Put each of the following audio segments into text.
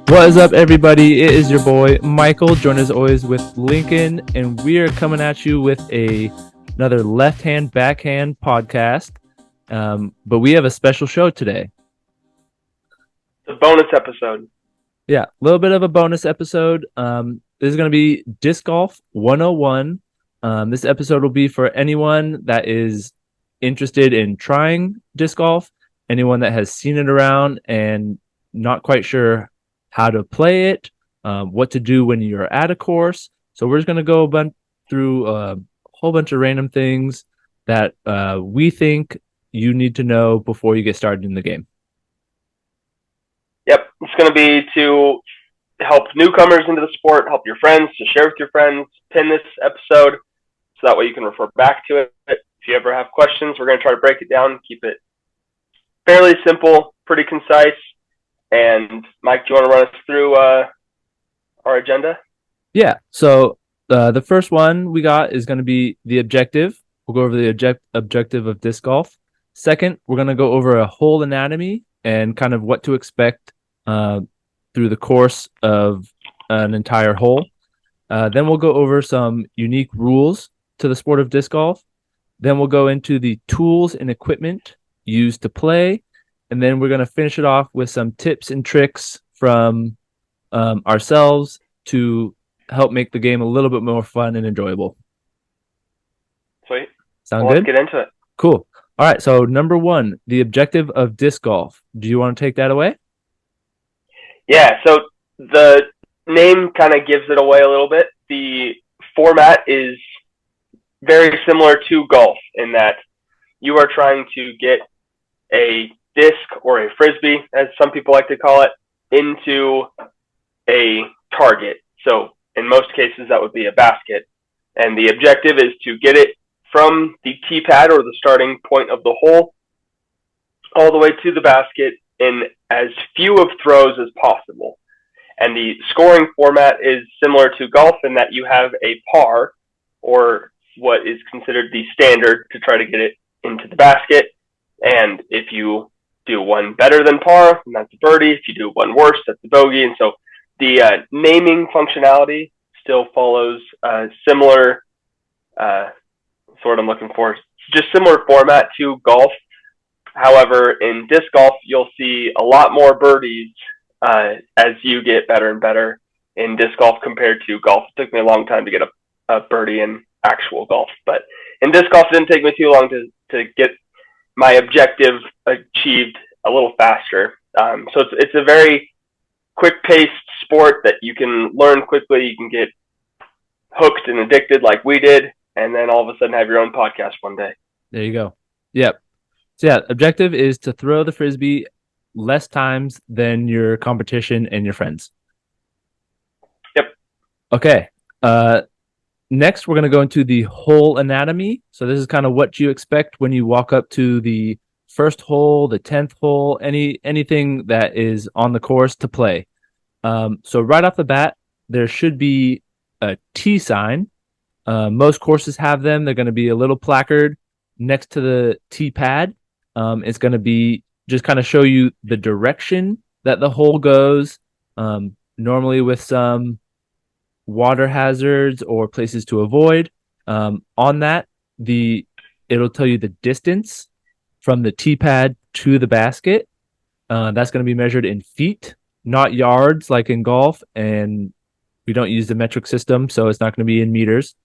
What is up, everybody? It is your boy Michael, joined as always with Lincoln, and we are coming at you with another left-hand backhand podcast. But we have a special show today. It's a bonus episode. Yeah, a little bit of a bonus episode. This is going to be Disc Golf 101. This episode will be for anyone that is interested in trying disc golf, anyone that has seen it around and not quite sure how to play it, what to do when you're at a course. So we're just going to go through a whole bunch of random things that we think you need to know before you get started in the game. Yep, it's going to be to help newcomers into the sport, help your friends, to share with your friends, pin this episode so that way you can refer back to it. If you ever have questions, we're going to try to break it down, keep it fairly simple, pretty concise. And Mike, do you want to run us through our agenda? Yeah. So the first one we got is going to be the objective. We'll go over the objective of disc golf. Second, we're going to go over a hole anatomy and kind of what to expect through the course of an entire hole. Then we'll go over some unique rules to the sport of disc golf. Then we'll go into the tools and equipment used to play. And then we're going to finish it off with some tips and tricks from ourselves to help make the game a little bit more fun and enjoyable. Sweet. Sound good? Let's get into it. Cool. All right. So number one, the objective of disc golf. Do you want to take that away? Yeah. So the name kind of gives it away a little bit. The format is very similar to golf in that you are trying to get a disc or a frisbee, as some people like to call it, into a target. So in most cases, that would be a basket. And the objective is to get it from the tee pad or the starting point of the hole all the way to the basket in as few of throws as possible. And the scoring format is similar to golf in that you have a par, or what is considered the standard, to try to get it into the basket. And if you do one better than par, then that's a birdie. If you do one worse, that's a bogey. And so the naming functionality still follows a similar, sort I'm looking for, just similar format to golf. However, in disc golf, you'll see a lot more birdies as you get better and better in disc golf compared to golf. It took me a long time to get a birdie in actual golf, but in disc golf, it didn't take me too long to get my objective achieved a little faster. So it's a very quick-paced sport that you can learn quickly. You can get hooked and addicted like we did, and then all of a sudden have your own podcast one day. There you go. Yep. So yeah, objective is to throw the frisbee less times than your competition and your friends. Yep. Okay. Next, we're going to go into the hole anatomy. So this is kind of what you expect when you walk up to the first hole, the 10th hole, anything that is on the course to play. So right off the bat, there should be a T sign. Most courses have them. They're going to be a little placard next to the tee pad. It's going to be just kind of show you the direction that the hole goes, normally with some water hazards or places to avoid. On that, it'll tell you the distance from the tee pad to the basket. That's going to be measured in feet, not yards like in golf, and we don't use the metric system, so it's not going to be in meters.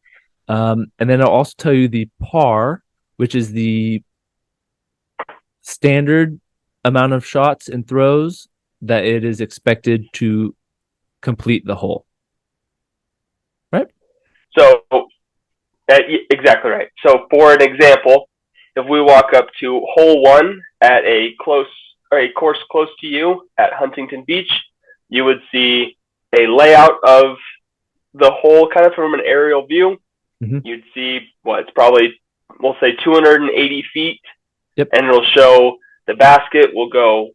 And then it'll also tell you the par, which is the standard amount of shots and throws that it is expected to complete the hole. Right? So, exactly right. So, for an example, if we walk up to hole 1 at a course close to you at Huntington Beach, you would see a layout of the hole kind of from an aerial view. Mm-hmm. You'd see it's probably, we'll say 280 feet. Yep. And it'll show the basket will go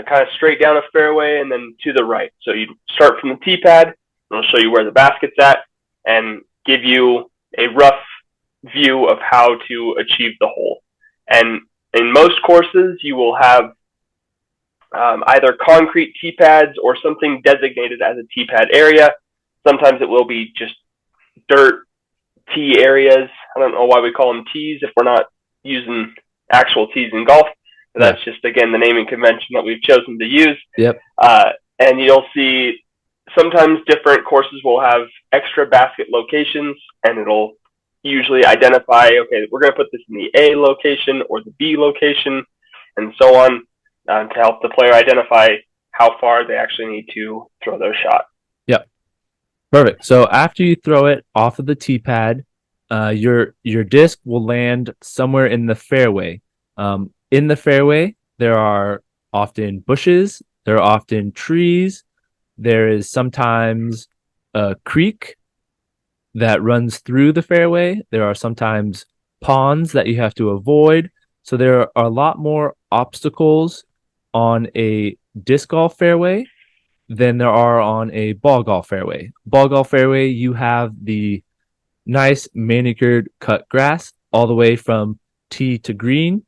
kind of straight down a fairway and then to the right. So you start from the tee pad, and it'll show you where the basket's at and give you a rough view of how to achieve the hole. And in most courses, you will have either concrete tee pads or something designated as a tee pad area. Sometimes it will be just dirt tee areas. I don't know why we call them tees if we're not using actual tees in golf. But that's just, again, the naming convention that we've chosen to use. Yep. And you'll see sometimes different courses will have extra basket locations, and it'll usually identify, okay, we're going to put this in the A location or the B location, and so on, to help the player identify how far they actually need to throw their shot. Yep. Perfect. So after you throw it off of the tee pad, your disc will land somewhere in the fairway. In the fairway, there are often bushes, there are often trees, there is sometimes a creek that runs through the fairway. There are sometimes ponds that you have to avoid. So there are a lot more obstacles on a disc golf fairway than there are on a ball golf fairway. Ball golf fairway, you have the nice manicured cut grass all the way from tee to green.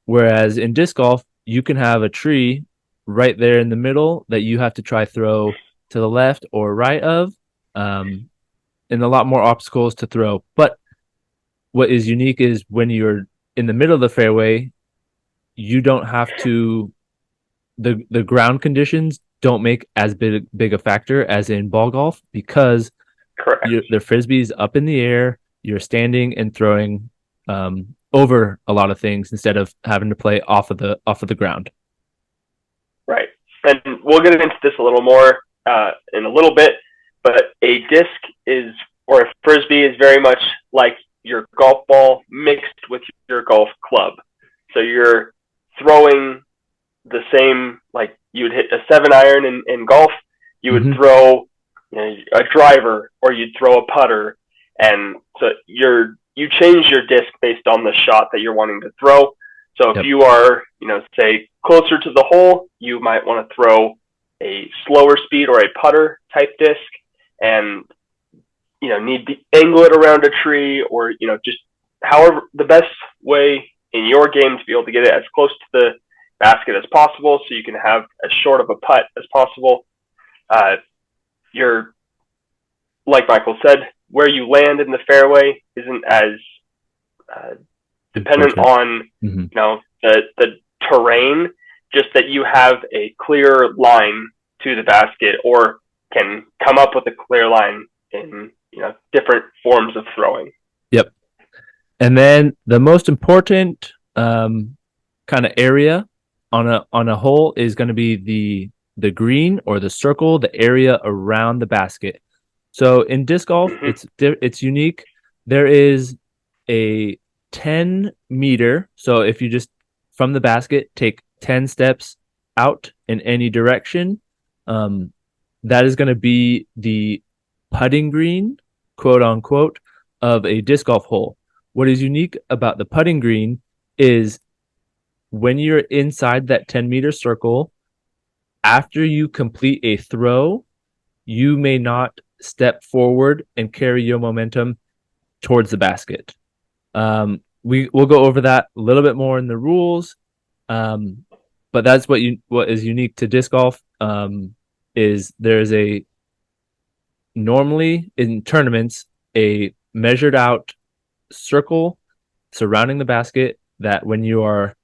Whereas in disc golf, you can have a tree right there in the middle that you have to try throw to the left or right of, and a lot more obstacles to throw. But what is unique is when you're in the middle of the fairway, you don't have to. The ground conditions don't make as big a factor as in ball golf because the frisbee's up in the air. You're standing and throwing over a lot of things instead of having to play off of the ground. Right, and we'll get into this a little more in a little bit. But a disc or a frisbee is very much like your golf ball mixed with your golf club. So you're throwing the same, like you would hit a 7-iron in golf, you would throw a driver or you'd throw a putter, and so you change your disc based on the shot that you're wanting to throw. So if you are, say closer to the hole, you might want to throw a slower speed or a putter type disc, and need to angle it around a tree, or just however the best way in your game to be able to get it as close to the basket as possible, so you can have as short of a putt as possible. You're, like Michael said, where you land in the fairway isn't as dependent on the terrain, just that you have a clear line to the basket, or can come up with a clear line in different forms of throwing. Yep. And then the most important kind of area on a hole is going to be the green or the circle, the area around the basket. So in disc golf, it's unique. There is a 10 meter. So if you just from the basket take 10 steps out in any direction, that is going to be the putting green, quote unquote, of a disc golf hole. What is unique about the putting green is when you're inside that 10-meter circle, after you complete a throw, you may not step forward and carry your momentum towards the basket. We'll go over that a little bit more in the rules, but that's what is unique to disc golf. Is there's normally in tournaments a measured out circle surrounding the basket that when you are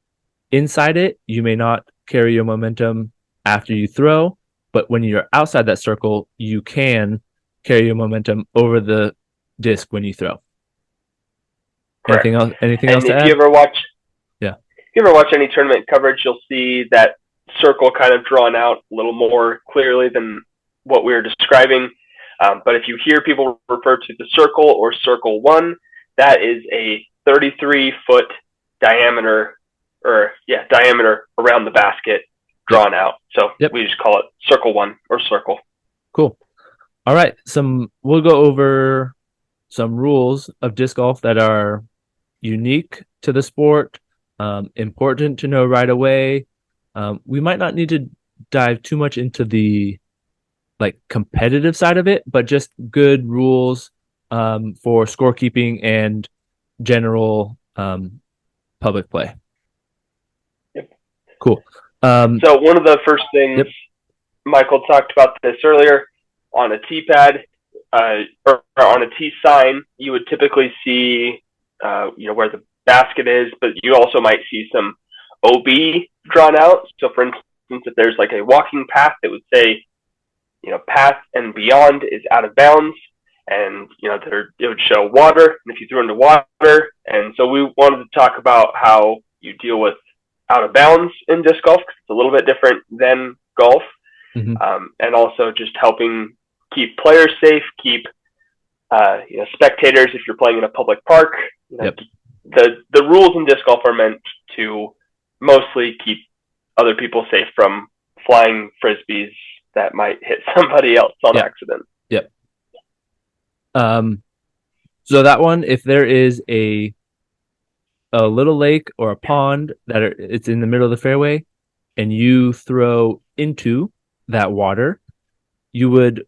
inside it, you may not carry your momentum after you throw, but when you're outside that circle, you can carry your momentum over the disc when you throw. Correct. Anything else to add? If you ever watch any tournament coverage, you'll see that circle kind of drawn out a little more clearly than what we were describing. But if you hear people refer to the circle or circle one, that is a 33-foot diameter around the basket drawn out. So we just call it circle one or circle. Cool. All right. We'll go over some rules of disc golf that are unique to the sport, important to know right away. We might not need to dive too much into the competitive side of it, but just good rules for scorekeeping and general public play. Yep. Cool. So one of the first things, Yep. Michael talked about this earlier, on a tee pad or on a tee sign, you would typically see, where the basket is, but you also might see some OB drawn out. So for instance, if there's like a walking path that would say, path and beyond is out of bounds, and it would show water, and if you threw into water, and so we wanted to talk about how you deal with out of bounds in disc golf, because it's a little bit different than golf, and also just helping keep players safe, keep spectators if you're playing in a public park. Yep. The rules in disc golf are meant to mostly keep other people safe from flying frisbees that might hit somebody else on accident. Yep. So that one, if there is a little lake or a pond it's in the middle of the fairway, and you throw into that water, you would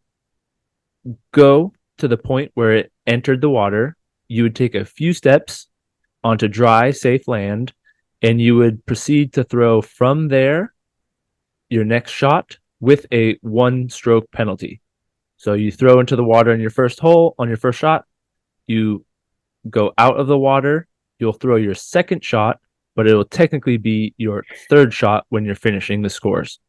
go to the point where it entered the water. You would take a few steps onto dry, safe land, and you would proceed to throw from there your next shot with a 1-stroke penalty. So you throw into the water in your first hole on your first shot, you go out of the water, you'll throw your second shot, but it will technically be your third shot when you're finishing the scores.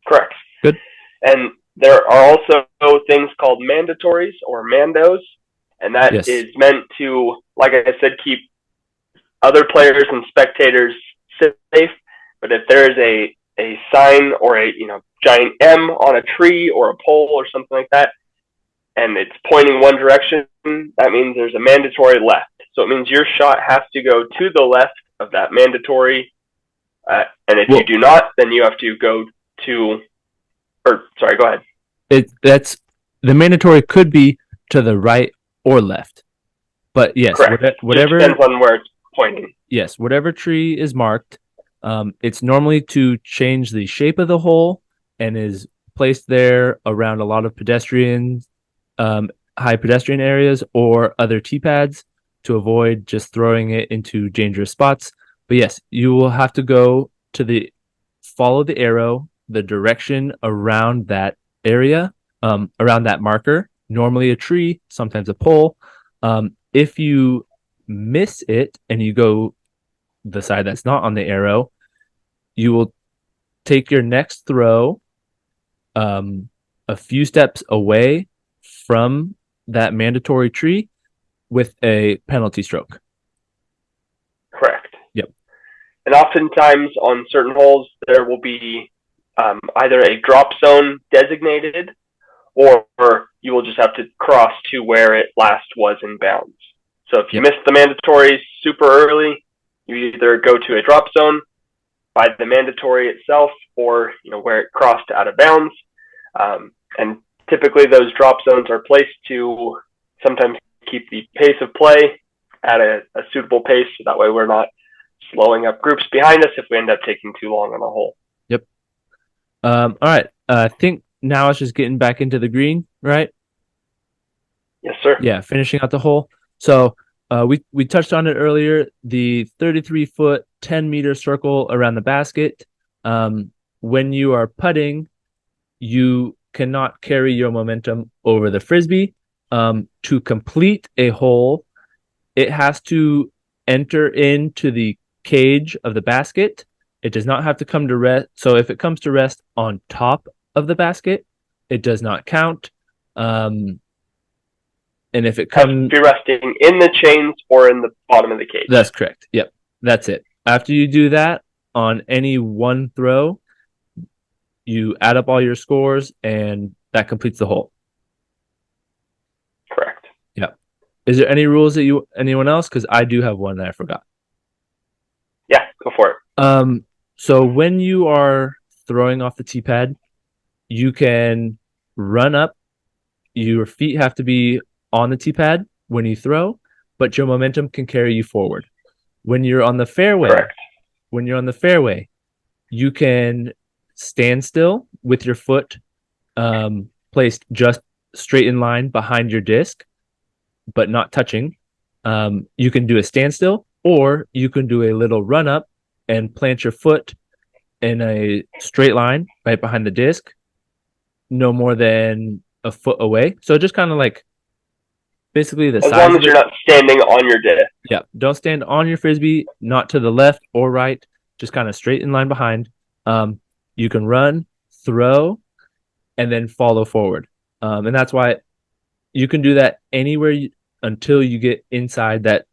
Correct. Good. And there are also things called mandatories or mandos, and that is meant to, like I said, keep other players and spectators safe. But if there is a sign or a giant M on a tree or a pole or something like that, and it's pointing one direction, that means there's a mandatory left. So it means your shot has to go to the left of that mandatory. And if you do not, then you have to go to, sorry, go ahead. That's the mandatory could be to the right or left. But yes, whatever. It depends on where it's pointing. Yes, whatever tree is marked, it's normally to change the shape of the hole and is placed there around a lot of pedestrians, high pedestrian areas or other tee pads to avoid just throwing it into dangerous spots. But yes, you will have to follow the arrow, the direction around that area, around that marker, normally a tree, sometimes a pole. If you miss it and you go the side that's not on the arrow, you will take your next throw a few steps away from that mandatory tree with a penalty stroke. Correct. Yep. And oftentimes on certain holes, there will be either a drop zone designated, or you will just have to cross to where it last was in bounds. So if you miss the mandatory super early, you either go to a drop zone by the mandatory itself, or where it crossed out of bounds. And typically those drop zones are placed to sometimes keep the pace of play at a suitable pace, so that way we're not slowing up groups behind us if we end up taking too long on a hole. Yep. All right. I think now it's just getting back into the green, right? Yes, sir. Yeah, finishing out the hole. So we touched on it earlier, the 33-foot, 10-meter circle around the basket. When you are putting, you cannot carry your momentum over the frisbee. To complete a hole, it has to enter into the cage of the basket. It does not have to come to rest. So if it comes to rest on top of the basket, it does not count. And if it comes be resting in the chains or in the bottom of the cage. That's correct. Yep. That's it. After you do that on any one throw, you add up all your scores and that completes the hole. Correct. Yeah. Is there any rules that anyone else? Because I do have one that I forgot. Yeah, go for it. So when you are throwing off the tee pad, you can run up. Your feet have to be on the tee pad when you throw, but your momentum can carry you forward. When you're on the fairway, correct, you can stand still with your foot placed just straight in line behind your disc, but not touching. You can do a standstill, or you can do a little run up and plant your foot in a straight line right behind the disc, no more than a foot away. So just kind of like basically the As size long of as you're it. not standing on your disc. Yeah, don't stand on your frisbee, not to the left or right, just kind of straight in line behind. You can run, throw, and then follow forward. And that's why you can do that until you get inside that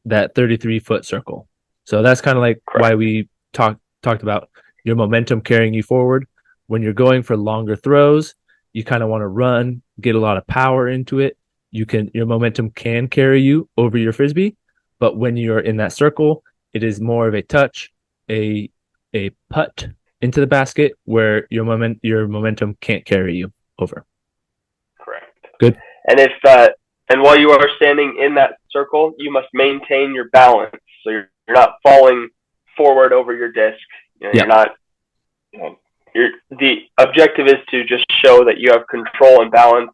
33-foot circle. So that's kind of like Correct. why we talked about your momentum carrying you forward. When you're going for longer throws, you kind of want to run, get a lot of power into it. Your momentum can carry you over your frisbee, but when you're in that circle, it is more of a touch, a putt into the basket where your momentum can't carry you over. Correct. Good. And and while you are standing in that circle, you must maintain your balance. So you're not falling forward over your disc. You're not. The objective is to just show that you have control and balance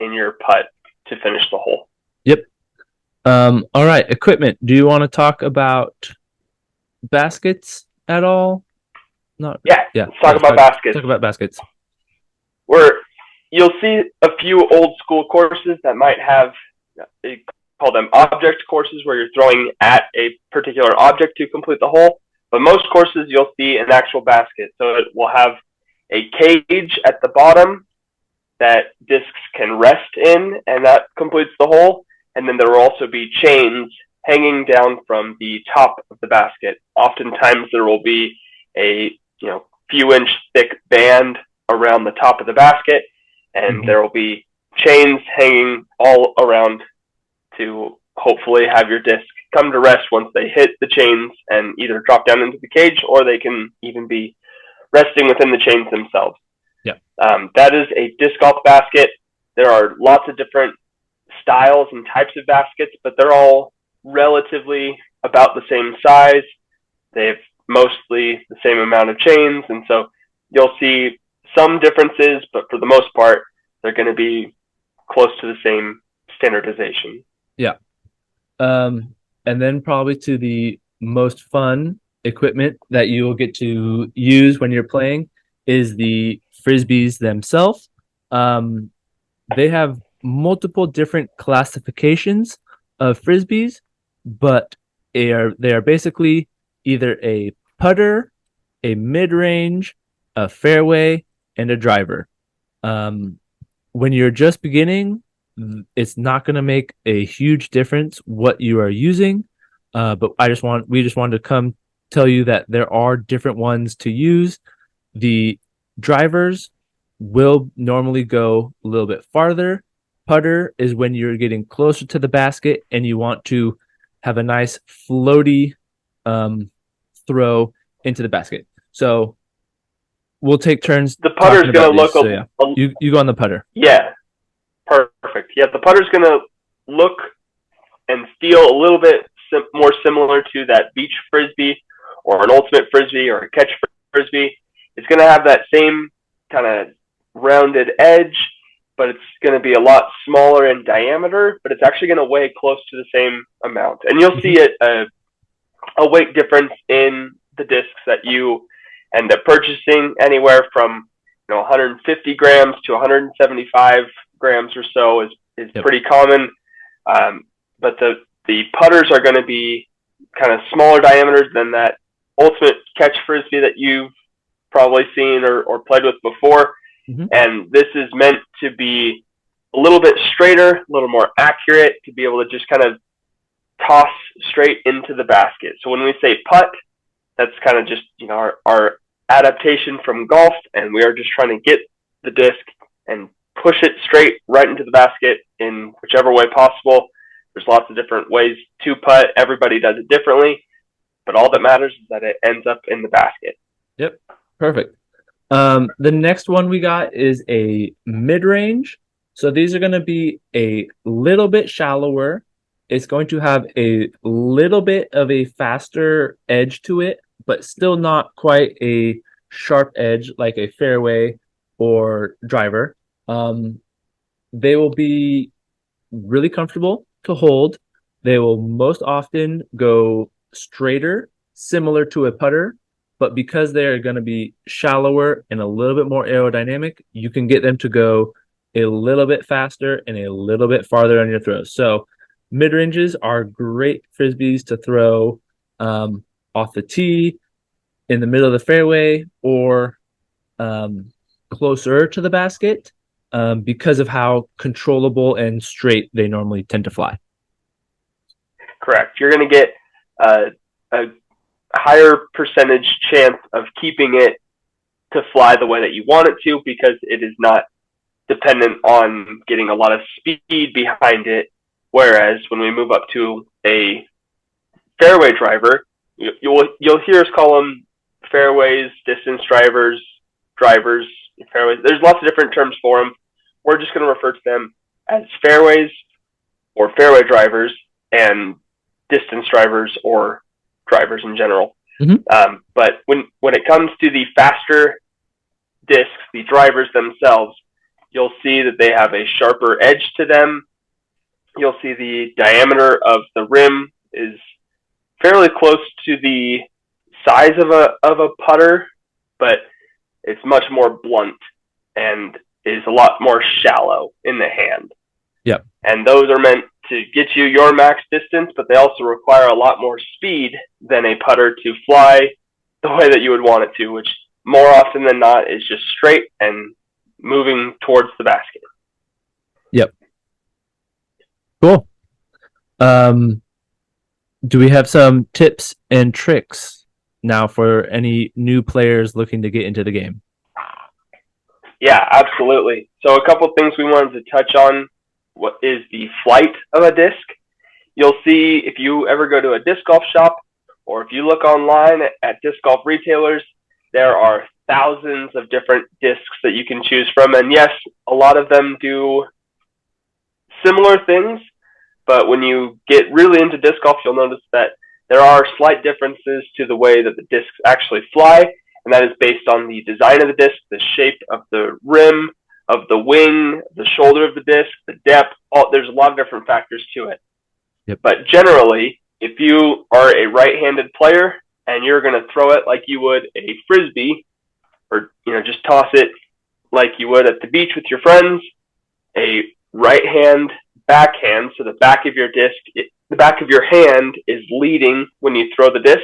in your putt to finish the hole. Yep. All right. Equipment. Do you want to talk about baskets at all? Not. Yeah. Yeah. Let's talk about baskets. Talk about baskets. You'll see a few old school courses that might have, they call them object courses, where you're throwing at a particular object to complete the hole. But most courses you'll see an actual basket. So it will have a cage at the bottom that discs can rest in, and that completes the hole. And then there will also be chains hanging down from the top of the basket. Oftentimes there will be a few inch thick band around the top of the basket, and there will be chains hanging all around to hopefully have your disc come to rest once they hit the chains and either drop down into the cage, or they can even be resting within the chains themselves. Yeah. That is a disc golf basket. There are lots of different styles and types of baskets, but they're all relatively about the same size. They have mostly the same amount of chains, and so you'll see some differences, but for the most part, they're going to be close to the same standardization. Yeah. And then probably to the most fun equipment that you will get to use when you're playing is the frisbees themselves. They have multiple different classifications of frisbees, but they are basically either a putter, a mid-range, a fairway, and a driver. When you're just beginning, it's not going to make a huge difference what you are using. But we just wanted to come tell you that there are different ones to use. The drivers will normally go a little bit farther. Putter is when you're getting closer to the basket and you want to have a nice floaty throw into the basket. So we'll take turns. The putter's going to look you go on the putter. Yeah. Perfect. Yeah, the putter's going to look and feel a little bit more similar to that beach frisbee or an ultimate frisbee or a catch frisbee. It's going to have that same kind of rounded edge, but it's going to be a lot smaller in diameter, but it's actually going to weigh close to the same amount. And you'll see a weight difference in the discs that you end up purchasing, anywhere from 150 grams to 175 grams or so is pretty common. But the putters are going to be kind of smaller diameters than that ultimate catch frisbee that you've probably seen or played with before. And this is meant to be a little bit straighter, a little more accurate, to be able to just kind of toss straight into the basket. So when we say putt, that's kind of just our adaptation from golf, and we are just trying to get the disc and push it straight right into the basket in whichever way possible. There's lots of different ways to putt. Everybody does it differently, but all that matters is that it ends up in the basket. Yep. Perfect. The next one we got is a mid-range. So these are going to be a little bit shallower. It's going to have a little bit of a faster edge to it, but still not quite a sharp edge like a fairway or driver. They will be really comfortable to hold. They will most often go straighter similar to a putter, but because they're going to be shallower and a little bit more aerodynamic, you can get them to go a little bit faster and a little bit farther on your throws. So mid ranges are great frisbees to throw off the tee, in the middle of the fairway, or closer to the basket, because of how controllable and straight they normally tend to fly. Correct. You're going to get a higher percentage chance of keeping it to fly the way that you want it to, because it is not dependent on getting a lot of speed behind it. Whereas when we move up to a fairway driver, you'll hear us call them fairways, distance drivers, fairways. There's lots of different terms for them. We're just going to refer to them as fairways or fairway drivers and distance drivers or drivers in general. Mm-hmm. But when it comes to the faster discs, the drivers themselves, you'll see that they have a sharper edge to them. You'll see the diameter of the rim is fairly close to the size of a putter, but it's much more blunt and is a lot more shallow in the hand. Yep. And those are meant to get you your max distance, but they also require a lot more speed than a putter to fly the way that you would want it to, which more often than not is just straight and moving towards the basket. Yep. Cool. Do we have some tips and tricks now for any new players looking to get into the game? Yeah, absolutely. So a couple things we wanted to touch on. What is the flight of a disc? You'll see if you ever go to a disc golf shop, or if you look online at disc golf retailers, there are thousands of different discs that you can choose from. And yes, a lot of them do similar things, but when you get really into disc golf, you'll notice that there are slight differences to the way that the discs actually fly, and that is based on the design of the disc, the shape of the rim, of the wing, the shoulder of the disc, the depth. There's a lot of different factors to it. Yep. But generally, if you are a right-handed player and you're going to throw it like you would a frisbee, or just toss it like you would at the beach with your friends, a right hand backhand, so the back of your disc, the back of your hand is leading when you throw the disc.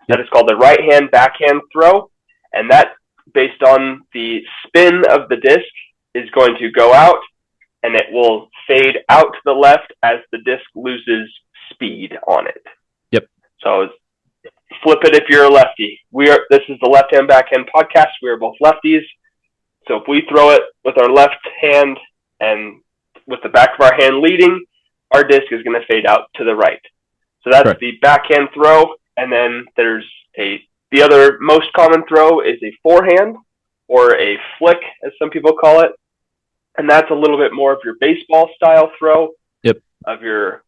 That is called the right hand backhand throw, and that, based on the spin of the disc, is going to go out, and it will fade out to the left as the disc loses speed on it. Yep. So flip it if you're a lefty. This is the Left Hand Backhand podcast. We are both lefties. So if we throw it with our left hand and with the back of our hand leading, our disc is going to fade out to the right. So that's right. The backhand throw. And then there's the other most common throw is a forehand, or a flick, as some people call it. And that's a little bit more of your baseball style throw. Yep. Of you're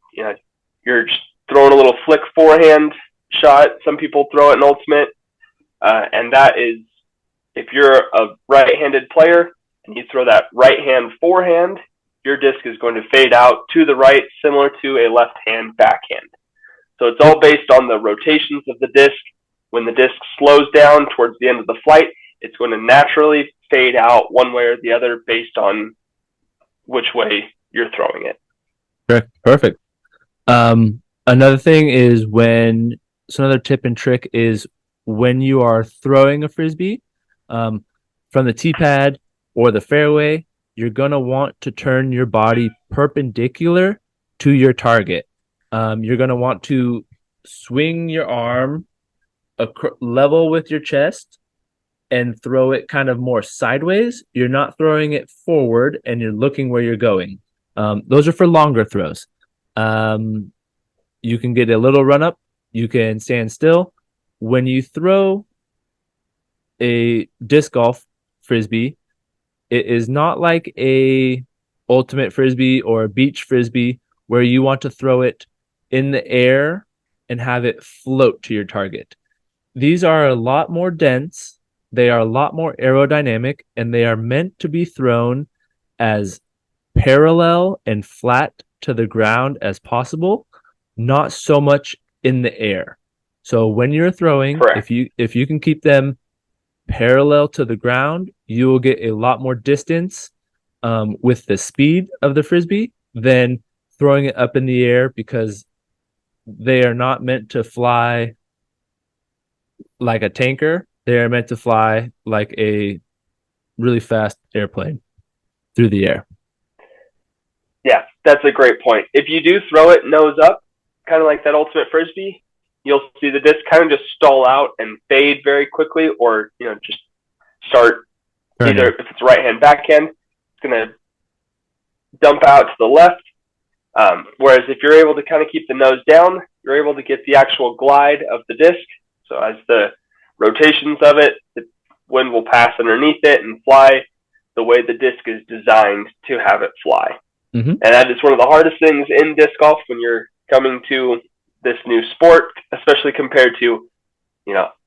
just throwing a little flick forehand shot. Some people throw it in ultimate. And that is, if you're a right-handed player and you throw that right hand forehand, your disc is going to fade out to the right, similar to a left hand backhand. So it's all based on the rotations of the disc. When the disc slows down towards the end of the flight, it's going to naturally fade out one way or the other based on which way you're throwing it. Okay, perfect. Another thing is another tip and trick is when you are throwing a frisbee from the tee pad or the fairway, you're going to want to turn your body perpendicular to your target. You're going to want to swing your arm level with your chest and throw it kind of more sideways. You're not throwing it forward, and you're looking where you're going. Those are for longer throws. You can get a little run up. You can stand still. When you throw a disc golf frisbee, it is not like a ultimate frisbee or a beach frisbee where you want to throw it in the air and have it float to your target. These are a lot more dense, they are a lot more aerodynamic, and they are meant to be thrown as parallel and flat to the ground as possible, not so much in the air. So when you're throwing, Correct. if you can keep them parallel to the ground, you will get a lot more distance with the speed of the frisbee than throwing it up in the air, because they are not meant to fly like a tanker. They are meant to fly like a really fast airplane through the air. Yeah, that's a great point. If you do throw it nose up, kind of like that ultimate frisbee, you'll see the disc kind of just stall out and fade very quickly, or just start Turning. either if it's right hand backhand, it's gonna dump out to the left. Whereas if you're able to kind of keep the nose down, you're able to get the actual glide of the disc. So as the rotations of it, the wind will pass underneath it and fly the way the disc is designed to have it fly. Mm-hmm. And that is one of the hardest things in disc golf when you're coming to this new sport, especially compared to,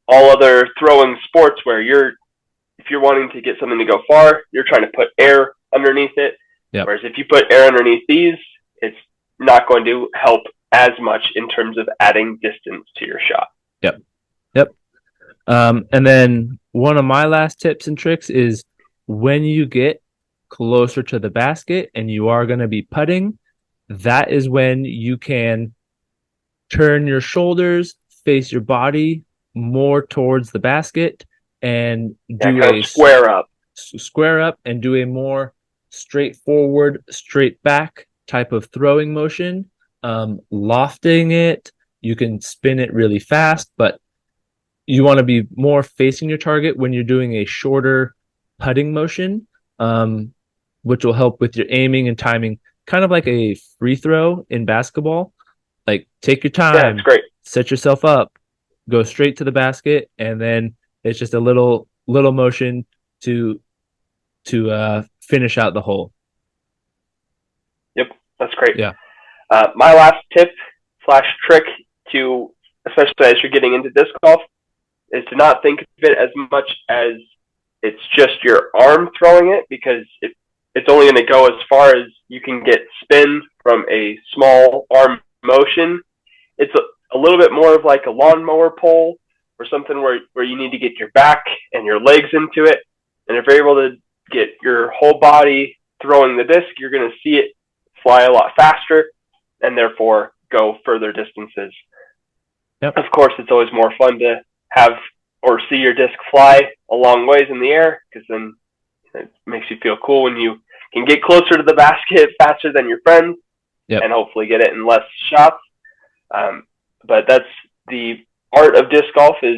all other throwing sports where if you're wanting to get something to go far, you're trying to put air underneath it. Yep. Whereas if you put air underneath these, it's not going to help as much in terms of adding distance to your shot. Yep. And then one of my last tips and tricks is when you get closer to the basket and you are going to be putting, that is when you can turn your shoulders, face your body more towards the basket, and do a square up and do a more straightforward, straight back type of throwing motion. Lofting it, you can spin it really fast, but you want to be more facing your target when you're doing a shorter putting motion, which will help with your aiming and timing, kind of like a free throw in basketball. Like, take your time, yeah, it's great. Set yourself up, go straight to the basket, and then it's just a little motion to finish out the hole. Yep, that's great. Yeah. My last tip / trick to, especially as you're getting into disc golf, is to not think of it as much as it's just your arm throwing it, because it's only going to go as far as you can get spin from a small arm motion. It's a little bit more of like a lawnmower pole or something where you need to get your back and your legs into it. And if you're able to get your whole body throwing the disc, you're going to see it fly a lot faster and therefore go further distances. Yep. Of course, it's always more fun to have or see your disc fly a long ways in the air, because then it makes you feel cool when you can get closer to the basket faster than your friends. Yep. And hopefully get it in less shots. But that's the art of disc golf, is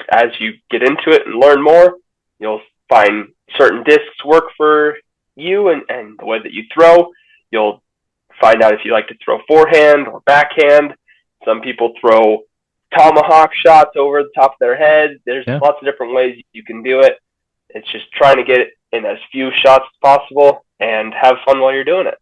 as you get into it and learn more, you'll find certain discs work for you and the way that you throw. You'll find out if you like to throw forehand or backhand. Some people throw tomahawk shots over the top of their head. There's lots of different ways you can do it. It's just trying to get it in as few shots as possible and have fun while you're doing it.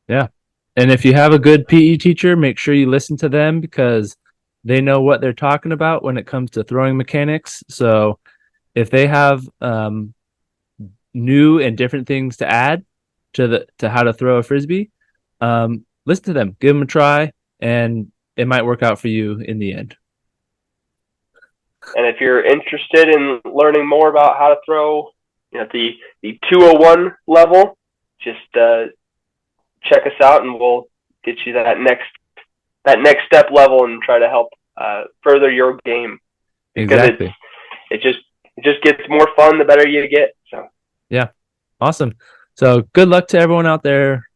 Yeah. And if you have a good PE teacher, make sure you listen to them, because they know what they're talking about when it comes to throwing mechanics. So if they have new and different things to add to how to throw a frisbee, listen to them, give them a try, and it might work out for you in the end. And if you're interested in learning more about how to throw, the 201 level, just check us out, and we'll get you that next step level and try to help further your game. Because exactly. It just gets more fun the better you get. So yeah, awesome. So good luck to everyone out there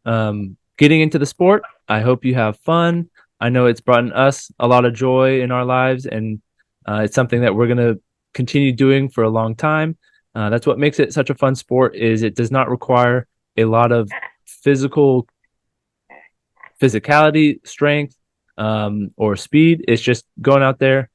getting into the sport. I hope you have fun. I know it's brought us a lot of joy in our lives, and it's something that we're going to continue doing for a long time. That's what makes it such a fun sport, is it does not require a lot of physicality, strength, or speed. It's just going out there,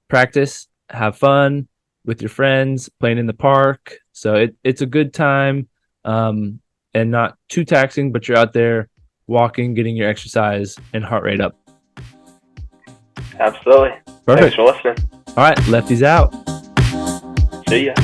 practice, have fun with your friends, playing in the park. So it's a good time, and not too taxing, but you're out there walking, getting your exercise and heart rate up. Absolutely. Perfect. Thanks for listening. All right, lefties out. See ya.